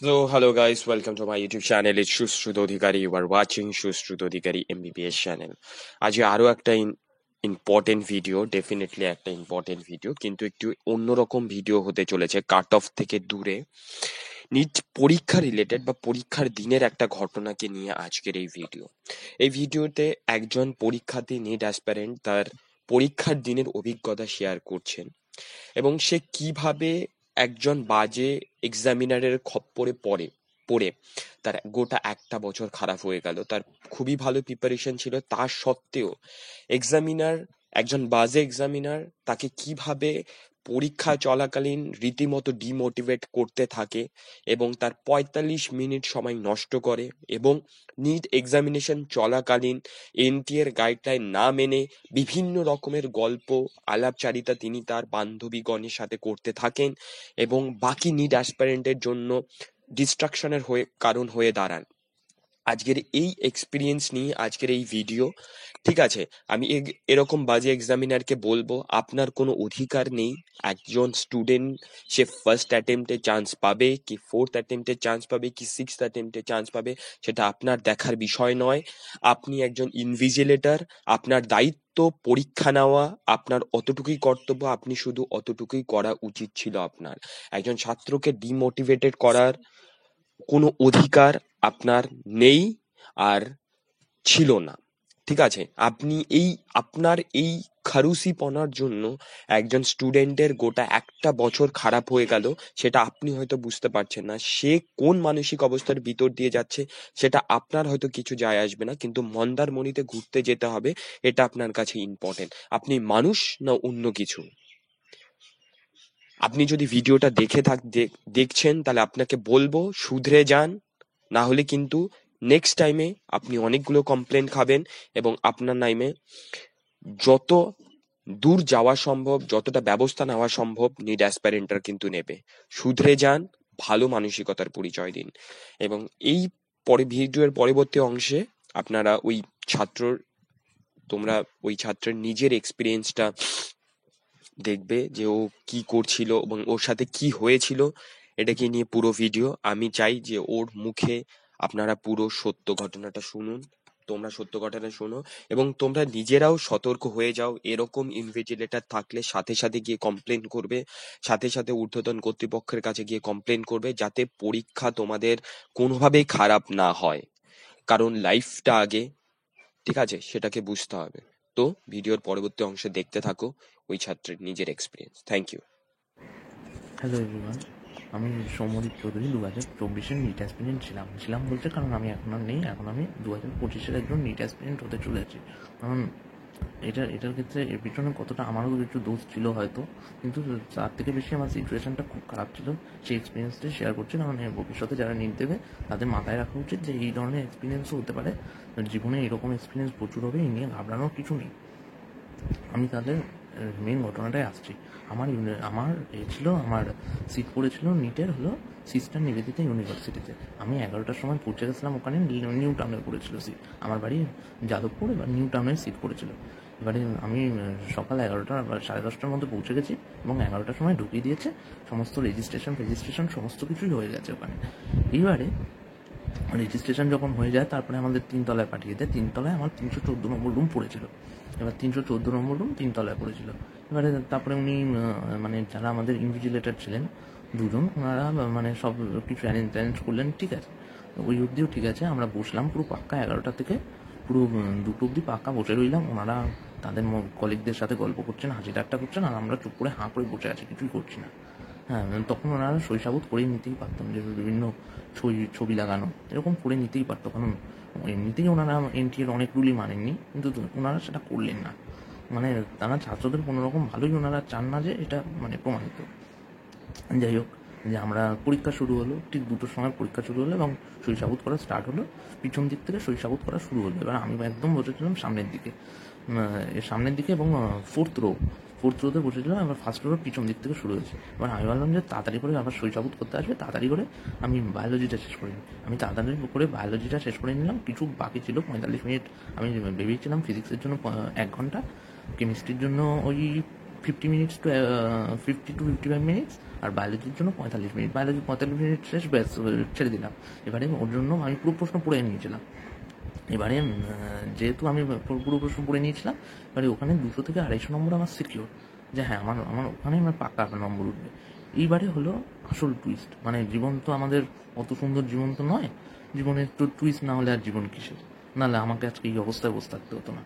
So, hello guys, welcome to my YouTube channel. It's Shushrut Odhikari. You are watching Shushrut Odhikari MBBS channel. আজকে আরো একটা important video, definitely একটা important video, কিন্তু একটু অন্যরকম video হতে চলেছে, কাট অফ থেকে দূরে। নিট পরীক্ষা রিলেটেড বা পরীক্ষার দিনের একটা ঘটনাকে নিয়ে আজকের এই ভিডিও। এই ভিডিওতে একজন পরীক্ষার্থী নিট অ্যাসপারেন্ট তার পরীক্ষার দিনের অভিজ্ঞতা শেয়ার করছেন এবং সে কিভাবে একজন বাজে এক্সামিনারের খপ্পরে পড়ে তার গোটা একটা বছর খারাপ হয়ে গেল। তার খুবই ভালো প্রিপারেশন ছিল, তা সত্ত্বেও এক্সামিনার, একজন বাজে এক্সামিনার তাকে কিভাবে পরীক্ষা চলাকালীন রীতিমতো ডিমোটিভেট করতে থাকে এবং তার ৪৫ মিনিট সময় নষ্ট করে এবং নিট এক্সামিনেশন চলাকালীন এনটিএর গাইডলাইন না মেনে বিভিন্ন রকমের গল্প আলাপচারিতা তিনি তার বান্ধবীগণের সাথে করতে থাকেন এবং বাকি নিট অ্যাসপারেন্টের জন্য ডিস্ট্রাকশনের কারণ হয়ে দাঁড়ান। আজকের এই এক্সপিরিয়েন্স নিয়ে আজকের এই ভিডিও। ঠিক আছে, আমি এরকম বাজে এক্সামিনারকে বলবো আপনার কোনো অধিকার নেই। একজন স্টুডেন্ট সে ফার্স্ট অ্যাটেম্পটে চান্স পাবে কি ফোর্থ অ্যাটেম্পটে চান্স পাবে কি সিক্সথ অ্যাটেম্পটে চান্স পাবে সেটা আপনার দেখার বিষয় নয়। আপনি একজন ইনভিজিলেটর, আপনার দায়িত্ব পরীক্ষা নেওয়া, আপনার অতটুকুই কর্তব্য, আপনি শুধু অতটুকুই করা উচিত ছিল আপনার। একজন ছাত্রকে ডিমোটিভেটেড করার কোনো অধিকার আপনার নেই আর ছিল না। ঠিক আছে, আপনি আপনার এই খারুসিপনার জন্য একজন স্টুডেন্টের গোটা একটা বছর খারাপ হয়ে গেল, সেটা আপনি হয়তো বুঝতে পারছেন না। সে কোন মানসিক অবস্থার ভিতর দিয়ে যাচ্ছে সেটা আপনার হয়তো কিছু যায় আসবে না, কিন্তু মন্দারমণিতে ঘুরতে যেতে হবে, এটা আপনার কাছে ইম্পর্টেন্ট। আপনি মানুষ না অন্য কিছু? আপনি যদি ভিডিওটা দেখছেন তাহলে আপনাকে বলবো শুধরে যান, না হলে কিন্তু নেক্সট টাইমে আপনি অনেকগুলো কমপ্লেন খাবেন এবং আপনার নামে যত দূর যাওয়া সম্ভব, যতটা ব্যবস্থা নেওয়া সম্ভব নিড অ্যাসপারেন্টরা কিন্তু নেবে। শুধরে যান, ভালো মানসিকতার পরিচয় দিন। এবং এই ভিডিওর পরবর্তী অংশে আপনারা তোমরা ওই ছাত্রের নিজের এক্সপিরিয়েন্সটা দেখবে যে ও কি করছিল এবং ওর সাথে কি হয়েছিল, এটাকে নিয়ে পুরো ভিডিও। আমি চাই যে ওর মুখে আপনারা পুরো সত্য ঘটনাটা শুনুন। তোমরা সত্য ঘটনা শোনো এবং তোমরা নিজেরাও সতর্ক হয়ে যাও। এরকম ইনভিজিলেটর থাকলে সাথে সাথে গিয়ে কমপ্লেন করবে, সাথে সাথে ঊর্ধ্বতন কর্তৃপক্ষের কাছে গিয়ে কমপ্লেন করবে, যাতে পরীক্ষা তোমাদের কোনোভাবেই খারাপ না হয়। কারণ লাইফটা আগে, ঠিক আছে, সেটাকে বুঝতে হবে। তো ভিডিওর পরবর্তী অংশে দেখতে থাকো ওই ছাত্রের নিজের experience. Thank you. Hello everyone, আমি সৌম্যদীপ চৌধুরী 2024-এর নিট অ্যাসপিরেন্ট ছিলাম বলতে, কারণ আমি এখন আর নেই। এখন আমি 2025-এর একজন নিট অ্যাসপিরেন্ট হতে চলেছি। কারণ এটার ক্ষেত্রে এর পিছনে কতটা আমারও কিছু দোষ ছিল হয়তো, কিন্তু তার থেকে বেশি আমার সিচুয়েশনটা খুব খারাপ ছিল। সেই এক্সপিরিয়েন্সটাই শেয়ার করছি, কারণ ভবিষ্যতে যারা নিট দেবে তাদের মাথায় রাখা উচিত যে এই ধরনের এক্সপিরিয়েন্সও হতে পারে জীবনে। এরকম এক্সপিরিয়েন্স প্রচুর হবে, এই নিয়ে ঘাবড়ানোর কিছু নেই। আমি তাদের মেন ঘটনাটায় আসছি। আমার ছিল, আমার সিট পড়েছিল নিটের হলো সিস্টার নিবেদিতা ইউনিভার্সিটিতে। আমি 11টার সময় পৌঁছে গেছিলাম ওখানে। নিউ টাউনে পড়েছিল সিট, আমার বাড়ি যাদবপুর, এবার নিউ টাউনের সিট পড়েছিল। এবারে আমি সকাল 11টা বা 10:30টার মধ্যে পৌঁছে গেছি এবং 11টার সময় ঢুকিয়ে দিয়েছে। সমস্ত রেজিস্ট্রেশন সমস্ত কিছুই হয়ে গেছে ওখানে। এইবারে রেজিস্ট্রেশন যখন হয়ে যায়, তারপরে আমাদের 3তলায় পাঠিয়ে দেয়। 3তলায় আমার 314 নম্বর রুম পড়েছিল। এবার 314 নম্বর রুম 3তলায় পড়েছিল। এবারে তারপরে উনি মানে যারা আমাদের ইনভিজিলেটর ছিলেন দুজন, ওনারা মানে সব কিছু অ্যারেঞ্জ করলেন। ঠিক আছে, ওই অবধিও ঠিক আছে। আমরা বসলাম পুরো পাক্কা 11টা থেকে পুরো 2টো অবধি পাক্কা বসে রইলাম। ওনারা তাদের কলিগদের সাথে গল্প করছেন, হাসি ঠাট্টা করছেন, আর আমরা চুপ করে হাঁ করে বসে আছি, কিছুই করছি না। হ্যাঁ, তখন ওনারা শৈশাবোধ করেই নিতেই পারতাম, যে বিভিন্ন ছবি লাগানো এরকম করে নিতেই পারতো, কারণ এমনিতেই ওনারা এনটিএর অনেক রুলই মানেননি, কিন্তু ওনারা সেটা করলেন না। মানে তারা ছাত্রদের কোনো রকম ভালোই ওনারা চান না, যে এটা মানে প্রমাণিত। যাই হোক, যে আমরা পরীক্ষা শুরু হলো, ঠিক 2টোর সময় পরীক্ষা শুরু হলো এবং শৈশাবোধ করা স্টার্ট হলো। পিছন দিক থেকে শৈশাবোধ করা শুরু হলো। এবার আমি একদম বসেছিলাম সামনের দিকে এবং ফোর্থ রোতে বসেছিলাম। এবার ফার্স্ট রোর পিছন দিক থেকে শুরু হয়েছে। এবার আমি ভাবলাম যে তাড়াতাড়ি করে আবার শৈশাবোধ করতে আসবে, তাড়াতাড়ি করে আমি বায়োলজিটা শেষ করে নিই। আমি তাড়াতাড়ি করে বায়োলজিটা শেষ করে নিলাম। কিছু বাকি ছিল, 45 মিনিট আমি ভেবেছিলাম। ফিজিক্সের জন্য 1 ঘন্টা, কেমিস্ট্রির জন্য ওই 50 মিনিটস টু 50 to 55 মিনিটস, আর বায়োলজির জন্য 45 মিনিট। বায়োলজি 45 মিনিট শেষ, ব্যাস ছেড়ে দিলাম। এবারে ওর জন্য আমি পুরো প্রশ্ন পড়ে নিয়েছিলাম। এবারে যেহেতু আমি পুরো প্রশ্ন পড়ে নিয়েছিলাম, এবারে ওখানে 200 থেকে 250 নম্বর আমার সিকিওর, যে হ্যাঁ আমার আমার ওখানে আমার পাক্কা নম্বর উঠবে। এইবারে হলো আসল টুইস্ট, মানে জীবন তো আমাদের অত সুন্দর জীবন তো নয়, জীবনের তো টুইস্ট না হলে আর জীবন কিসের, নাহলে আমাকে আজকে এই অবস্থায় বসে থাকতে হতো না।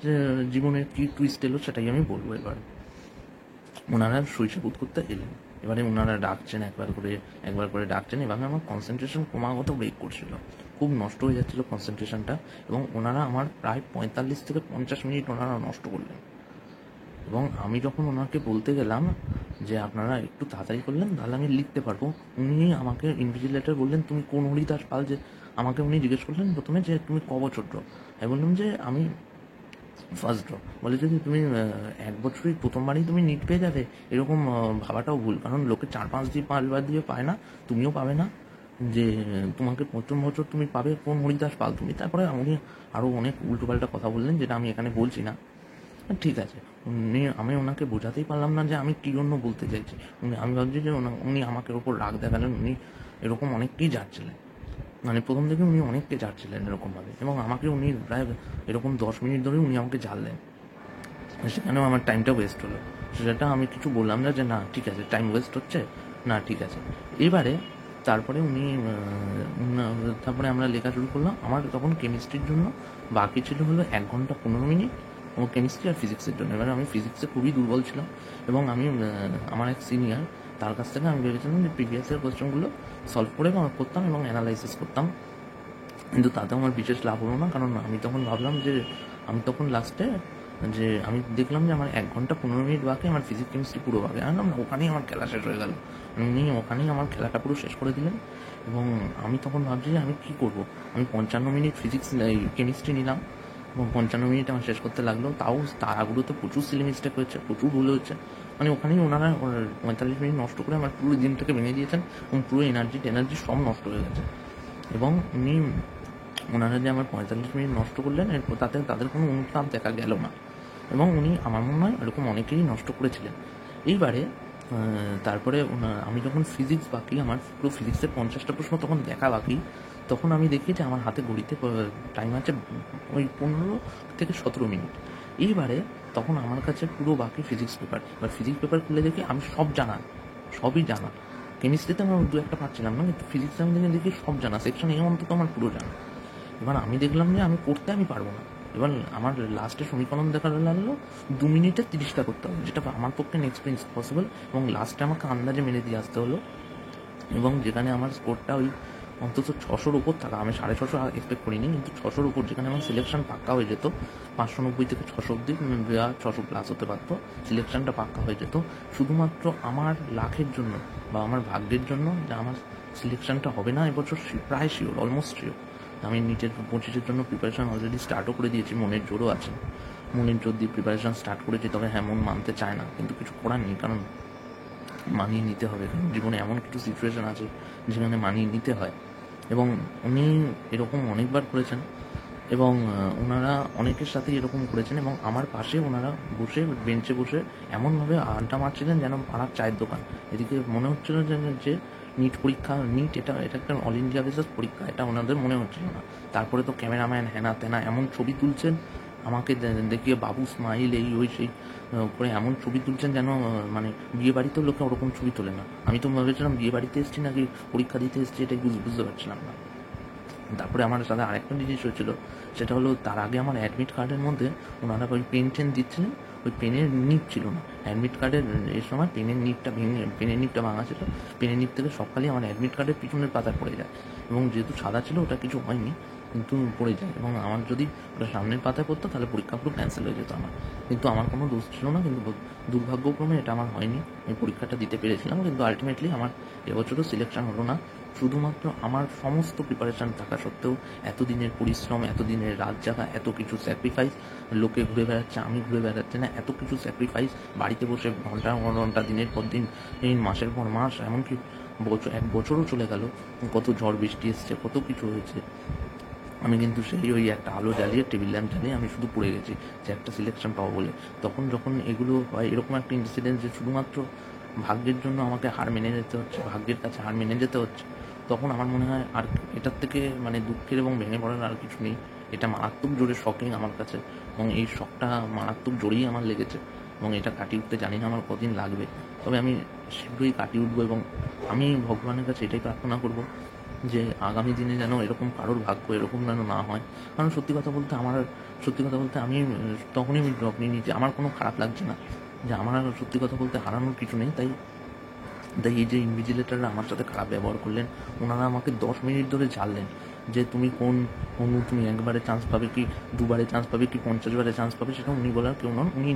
যে জীবনের কী টুইস্ট এলো সেটাই আমি বলবো। এবার ওনারা শৈশব বোধ করতে এলেন, এবারে ওনারা ডাকছেন একবার করে ডাকছেন। এভাবে আমার কনসেন্ট্রেশন ক্রমাগত ব্রেক করছিল, খুব নষ্ট হয়ে যাচ্ছিলো কনসেন্ট্রেশনটা। এবং ওনারা আমার প্রায় 45 থেকে 50 মিনিট ওনারা নষ্ট করলেন। এবং আমি যখন ওনাকে বলতে গেলাম যে আপনারা একটু তাড়াতাড়ি করলেন তাহলে আমি লিখতে পারবো, উনি আমাকে ইনভিজিলেটর বললেন তুমি কোন হরিদাস পাল, যে আমাকে উনি জিজ্ঞেস করলেন প্রথমে যে তুমি ক বছর ড্র। আমি বললাম যে আমি ফার্স্ট ড্র। বলে যে তুমি 1 বছরই প্রথমবারই তুমি নিট পেয়ে যাবে, এরকম ভাবাটাও ভুল, কারণ লোকে 4-5 দিয়ে পায় না, তুমিও পাবে না, যে তোমাকে প্রথম বছর তুমি পাবে কোন হরিদাস পাল তুমি। তারপরে উনি আরও অনেক উল্টোপাল্টা কথা বললেন, যেটা আমি এখানে বলছি না। ঠিক আছে, আমি ওনাকে বোঝাতেই পারলাম না যে আমি কী জন্য বলতে চাইছি। আমি ভাবছি যে উনি আমাকে ওপর রাগ দেখালেন, উনি এরকম অনেককেই যাচ্ছিলেন, মানে প্রথম থেকে উনি অনেককে যাচ্ছিলেন এরকমভাবে, এবং আমাকে উনি প্রায় এরকম 10 মিনিট ধরে উনি আমাকে জ্বাললেন। সেখানেও আমার টাইমটা ওয়েস্ট হলো। সেটা আমি কিছু বললাম না যে না ঠিক আছে টাইম ওয়েস্ট হচ্ছে, না ঠিক আছে। এবারে তারপরে তারপরে আমরা লেখা শুরু করলাম। আমার তখন কেমিস্ট্রির জন্য বাকি ছিল হলো 1 ঘন্টা 15 মিনিট, ও কেমিস্ট্রি আর ফিজিক্সের জন্য। এবারে আমি ফিজিক্সে খুবই দুর্বল ছিলাম, এবং আমি আমার এক সিনিয়র, তার কাছ থেকে আমি ভেবেছিলাম যে প্রিভিয়াসের কোয়েশ্চেনগুলো সলভ করে করতাম এবং অ্যানালাইসিস করতাম, কিন্তু তাতেও আমার বিশেষ লাভ হলো না। কারণ আমি তখন ভাবলাম যে আমি তখন লাস্টে যে আমি দেখলাম যে আমার 1 ঘন্টা 15 মিনিট বাকি, আমার ফিজিক্স কেমিস্ট্রি পুরো বাকি। আমি না ওখানেই আমার খেলা শেষ হয়ে গেল, উনি ওখানেই আমার খেলাটা পুরো শেষ করে দিলেন। এবং আমি তখন ভাবছি যে আমি কী করবো। আমি 55 মিনিট ফিজিক্স কেমিস্ট্রি নিলাম, এবং 55 মিনিট আমার শেষ করতে লাগলো। তাও তারাগুলোতে প্রচুর সিলি মিস্টেক হয়েছে, প্রচুর ভুল হচ্ছে। মানে ওখানেই ওনারা 45 মিনিট নষ্ট করে আমার পুরো দিনটাকে ভেঙে দিয়েছেন, এবং পুরো এনার্জি সব নষ্ট হয়ে গেছে। এবং ওনারা যে আমার 45 মিনিট নষ্ট করলেন, এরপর তাদের কোনো অনুতাপ দেখা গেল না। এবং উনি আমার মনে হয় এরকম অনেকেই নষ্ট করেছিলেন। এইবারে তারপরে আমি যখন ফিজিক্স বাকি, আমার পুরো ফিজিক্সের 50টা প্রশ্ন তখন দেখা বাকি, তখন আমি দেখি যে আমার হাতে ঘড়িতে টাইম আছে ওই 15 থেকে 17 মিনিট। এইবারে তখন আমার কাছে পুরো বাকি ফিজিক্স পেপার। এবার ফিজিক্স পেপার খুলে দেখি আমি সবই জানা। কেমিস্ট্রিতে আমি 2-1টা পাচ্ছিলাম না, কিন্তু ফিজিক্সে আমি দেখি সব জানা, সেকশন এ অন্তত আমার পুরো জানা। এবার আমি দেখলাম যে আমি পারবো না। এবার আমার লাস্টে সমীকরণ দেখা লাগলো 2 মিনিটে 30টা করতে হবে, যেটা আমার পক্ষে নেক্সট পসিবল। এবং লাস্টে আমাকে আন্দাজে মেনে দিয়ে আসতে হলো, এবং যেখানে আমার স্কোরটা ওই অন্তত 600-র উপর থাকা, আমি 650 এক্সপেক্ট করিনি, কিন্তু 600-র উপর, যেখানে আমার সিলেকশন পাক্কা হয়ে যেত। 590 থেকে 600 অব্দি, 600 প্লাস হতে পারতো, সিলেকশনটা পাক্কা হয়ে যেত। শুধুমাত্র আমার লাখের জন্য বা আমার ভাগ্যের জন্য যে আমার সিলেকশনটা হবে না এবছর, প্রায় শিওর, অলমোস্ট শিওর। আমি নিজের 25-এর জন্য প্রিপারেশন অলরেডি স্টার্টও করে দিয়েছি, মনের জোরও আছে, মনের জোর দিয়ে প্রিপারেশন স্টার্ট করেছি। তবে হ্যাঁ, মন মানতে চায় না, কিন্তু কিছু করার নেই, কারণ মানিয়ে নিতে হবে। কারণ জীবনে এমন কিছু সিচুয়েশন আছে যেখানে মানিয়ে নিতে হয়। এবং উনি এরকম অনেকবার করেছেন, এবং ওনারা অনেকের সাথেই এরকম করেছেন। এবং আমার পাশে ওনারা বসে বেঞ্চে বসে এমনভাবে আড্ডা মারছিলেন যেন পাড়ার চায়ের দোকান। এদিকে মনে হচ্ছিল যে নিট এটা একটা অল ইন্ডিয়া বেসিস পরীক্ষা, এটা ওনাদের মনে হচ্ছিল না। তারপরে তো ক্যামেরাম্যান হেনা তেনা এমন ছবি তুলছেন আমাকে দেখিয়ে, বাবু স্মাইল এই ওই সেই করে এমন ছবি তুলছেন যেন মানে বিয়ে বাড়িতেও লোকে ওরকম ছবি তোলে না। আমি তো ভেবেছিলাম বিয়ে বাড়িতে এসেছি নাকি পরীক্ষা দিতে এসেছি, এটাই বুঝতে পারছিলাম না। তারপরে আমার সাথে আরেকটা জিনিস হয়েছিল, সেটা হলো তার আগে আমার অ্যাডমিট কার্ডের মধ্যে ওনারা ওই পেন দিচ্ছিলেন, ওই পেনের নিপ ছিল না অ্যাডমিট কার্ডের। এই সময় পেনের নিপটা ভাঙা ছিল। পেনের নিপ থেকে সকালে আমার অ্যাডমিট কার্ডের পিছনের পাতা পড়ে যায়, এবং যেহেতু সাদা ছিল ওটা কিছু হয়নি, কিন্তু পড়ে যায়। এবং আমার যদি ওটা সামনের পাতায় পড়তো তাহলে পরীক্ষা পুরো ক্যান্সেল হয়ে যেত আমার। কিন্তু আমার কোনো দোষ ছিল না, কিন্তু দুর্ভাগ্যক্রমে এটা আমার হয়নি। আমি পরীক্ষাটা দিতে পেরেছিলাম, কিন্তু আলটিমেটলি আমার এবছরও সিলেকশন হলো না। শুধুমাত্র আমার সমস্ত প্রিপারেশান থাকা সত্ত্বেও, এতদিনের পরিশ্রম, এতদিনের রাত জাগা, এত কিছু স্যাক্রিফাইস, লোকে ঘুরে বেড়াচ্ছে আমি ঘুরে বেড়াচ্ছি না, এত কিছু স্যাক্রিফাইস, বাড়িতে বসে ঘন্টা ঘন্টা দিনের পর দিন, মাসের পর মাস, এমনকি 1 বছরও চলে গেল, কত ঝড় বৃষ্টি এসছে, কত কিছু হয়েছে। আমি কিন্তু সেই ওই একটা আলো জ্বালিয়ে টেবিল ল্যাম্প জ্বালিয়ে আমি শুধু পড়ে গেছি যে একটা সিলেকশন পাবো বলে। তখন যখন এগুলো হয়, এরকম একটা ইনসিডেন্ট যে শুধুমাত্র ভাগ্যের জন্য আমাকে হার মেনে যেতে হচ্ছে, ভাগ্যের কাছে হার মেনে যেতে হচ্ছে, তখন আমার মনে হয় আর এটার থেকে মানে দুঃখের এবং ভেঙে পড়ার আর কিছু নেই। এটা মারাত্মক জোরে শকিং আমার কাছে, এবং এই শকটা মারাত্মক জোরেই আমার লেগেছে, এবং এটা কাটিয়ে উঠতে জানি না আমার কদিন লাগবে, তবে আমি শীঘ্রই কাটিয়ে উঠবো। এবং আমি ভগবানের কাছে এটাই প্রার্থনা করব যে আগামী দিনে যেন এরকম কারোর ভাগ্য এরকম যেন না হয়। কারণ সত্যি কথা বলতে আমি তখনই আমি ড্রপ নিয়ে নিয়েছি, আমার কোনো খারাপ লাগছে না, যে আমার আর সত্যি কথা বলতে হারানোর কিছু নেই। তাই তাই এই যে ইনভিজিলেটাররা আমার সাথে খারাপ ব্যবহার করলেন, ওনারা আমাকে 10 মিনিট ধরে ঝাড়লেন যে তুমি কোন অনু, তুমি একবারে চান্স পাবে কি দুবারে চান্স পাবে কি 50 বারে চান্স পাবে, সেটা উনি বলার কেউ নন। উনি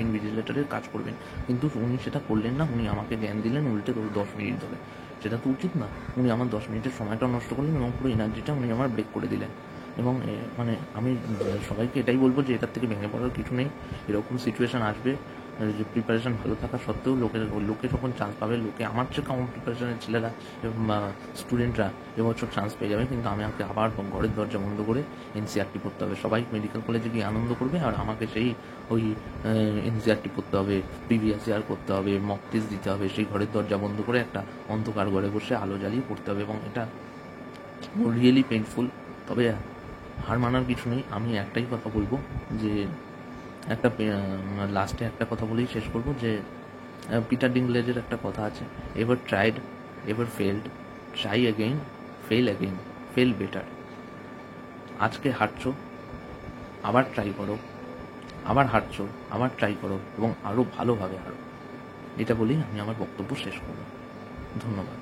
ইনভিজিলেটারের কাজ করবেন, কিন্তু উনি সেটা করলেন না। উনি আমাকে জ্ঞান দিলেন উল্টে 10 মিনিট ধরে, সেটা তো উচিত না। উনি আমার 10 মিনিটের সময়টা নষ্ট করলেন এবং পুরো এনার্জিটা উনি আমার ব্রেক করে দিলেন। এবং মানে আমি সবাইকে এটাই বলবো যে এটার থেকে ভেঙে পড়ার কিছু নেই। এরকম সিচুয়েশান আসবে, যে প্রিপারেশান ভালো থাকা সত্ত্বেও লোকে যখন চান্স পাবে, লোকে আমার চেয়ে কম প্রিপারেশানের ছেলেরা এবং স্টুডেন্টরা এবছর চান্স পেয়ে যাবে, কিন্তু আমাকে আবার ঘরের দরজা বন্ধ করে এনসিআরটি পড়তে হবে। সবাই মেডিকেল কলেজে গিয়ে আনন্দ করবে, আর আমাকে সেই ওই এনসিআরটি পড়তে হবে, প্রিভিয়াস ইয়ার করতে হবে, মক টেস্ট দিতে হবে, সেই ঘরের দরজা বন্ধ করে একটা অন্ধকার ঘরে বসে আলো জ্বালিয়ে পড়তে হবে, এবং এটা রিয়েলি পেইনফুল। তবে হার মানার কিছু নেই। আমি একটাই কথা বলবো যে একটা লাস্টে একটা কথা বলেই শেষ করবো যে পিটার ডিংলেজের একটা কথা আছে, ever tried, ever failed, try again, fail better. আজকে হারছো, আবার ট্রাই করো, আবার হারছো, আবার ট্রাই করো, এবং আরও ভালোভাবে হারো। এটা বলেই আমি আমার বক্তব্য শেষ করব। ধন্যবাদ।